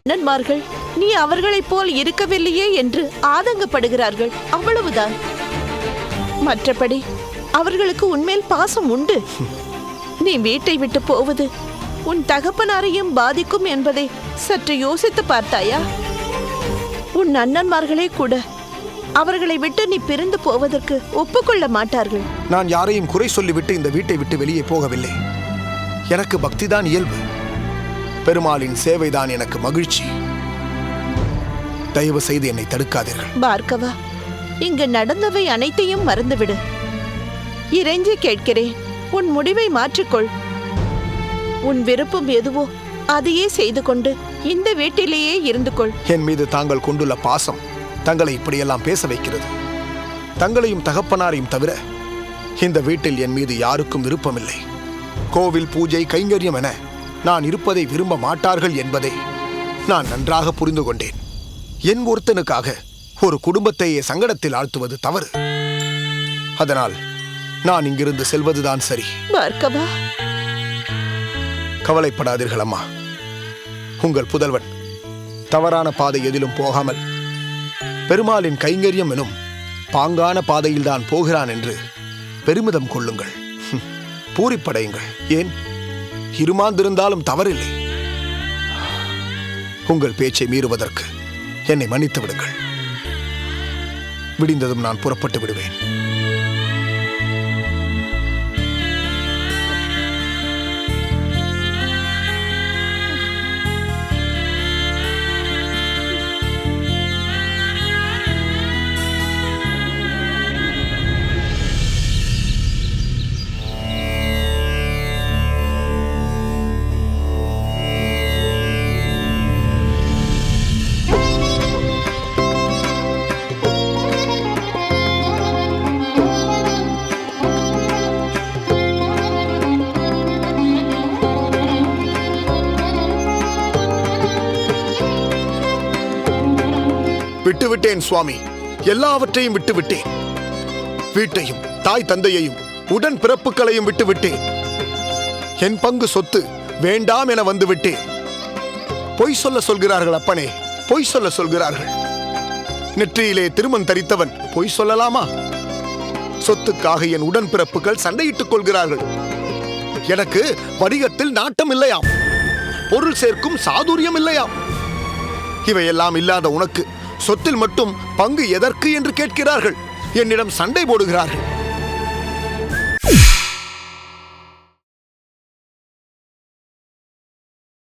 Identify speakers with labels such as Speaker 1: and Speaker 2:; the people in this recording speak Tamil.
Speaker 1: அண்ணன்மார்கள் நீ அவர்களைப் போல் இருக்கவில்லையே என்று ஆதங்கப்படுகிறார்கள், அவ்வளவுதான். மற்றபடி அவர்களுக்கு உன்மேல் பாசம் உண்டு. நீ வீட்டை விட்டு போவது உன் தகப்பனாரையும் பாதிக்கும் என்பதை சற்று யோசித்து பார்த்தாயா? உன் அண்ணன்மார்களே கூட அவர்களை விட்டு நீ பிரிந்து போவதற்கு ஒப்புக்கொள்ள மாட்டார்கள்.
Speaker 2: நான் யாரையும் குறை சொல்லிவிட்டு இந்த வீட்டை விட்டு வெளியே போகவில்லை. எனக்கு பக்திதான் இயல்பு. பெருமாளின் சேவைதான் எனக்கு மகிழ்ச்சி. தயவு செய்து என்னை தடுக்காதீர்கள்.
Speaker 1: பார்க்கவா, இங்கு நடந்தவை அனைத்தையும் மறந்துவிடு. இறைஞ்சி கேட்கிறேன், உன் முடிவை மாற்றிக்கொள். உன் விருப்பம் எதுவோ அதையே செய்து கொண்டு இந்த வீட்டிலேயே இருந்து கொள்.
Speaker 2: என் மீது தாங்கள் கொண்டுள்ள பாசம் தங்களை இப்படியெல்லாம் பேச வைக்கிறது. தங்களையும் தகப்பனாரையும் தவிர இந்த வீட்டில் என் மீது யாருக்கும் விருப்பமில்லை. கோவில் பூஜை கைங்கரியம் என நான் இருப்பதை விரும்ப மாட்டார்கள் என்பதை நான் நன்றாக புரிந்து கொண்டேன். என் ஒருத்தனுக்காக ஒரு குடும்பத்தையே சங்கடத்தில் ஆழ்த்துவது தவறு. அதனால் நான் இங்கிருந்து செல்வதுதான் சரி.
Speaker 1: பார்க்கவா,
Speaker 2: கவலைப்படாதீர்கள் அம்மா. உங்கள் புதல்வன் தவறான பாதை எதிலும் போகாமல் பெருமாளின் கைங்கரியம் எனும் பாங்கான பாதையில்தான் போகிறான் என்று பெருமிதம் கொள்ளுங்கள். பூரிப்படையுங்கள். ஏன், இருமாந்திருந்தாலும் தவறில்லை. உங்கள் பேச்சை மீறுவதற்கு என்னை மன்னித்து விடுங்கள். விடிந்ததும் நான் புறப்பட்டு விடுவேன். விட்டுவிட்டேன் சுவாமி, எல்லாவற்றையும் விட்டுவிட்டேன். வீட்டையும் தாய் தந்தையையும் உடன் பிறப்புகளையும் விட்டுவிட்டேன். என் பங்கு சொத்து வேண்டாம் என வந்துவிட்டேன். பொய் சொல்ல சொல்கிறார்கள் அப்பனே, பொய் சொல்ல சொல்கிறார்கள். நெற்றியிலே திருமண் தரித்தவன் பொய் சொல்லலாமா? சொத்துக்காக என் உடன் பிறப்புகள் சண்டையிட்டுக் கொள்கிறார்கள். எனக்கு வணிகத்தில் நாட்டம் இல்லையாம், பொருள் சேர்க்கும் சாதுரியம் இல்லையாம். இவையெல்லாம் இல்லாத உனக்கு சொத்தில் மட்டும் பங்கு எதற்கு என்று கேட்கிறார்கள். என்னிடம் சண்டை போடுகிறார்கள்.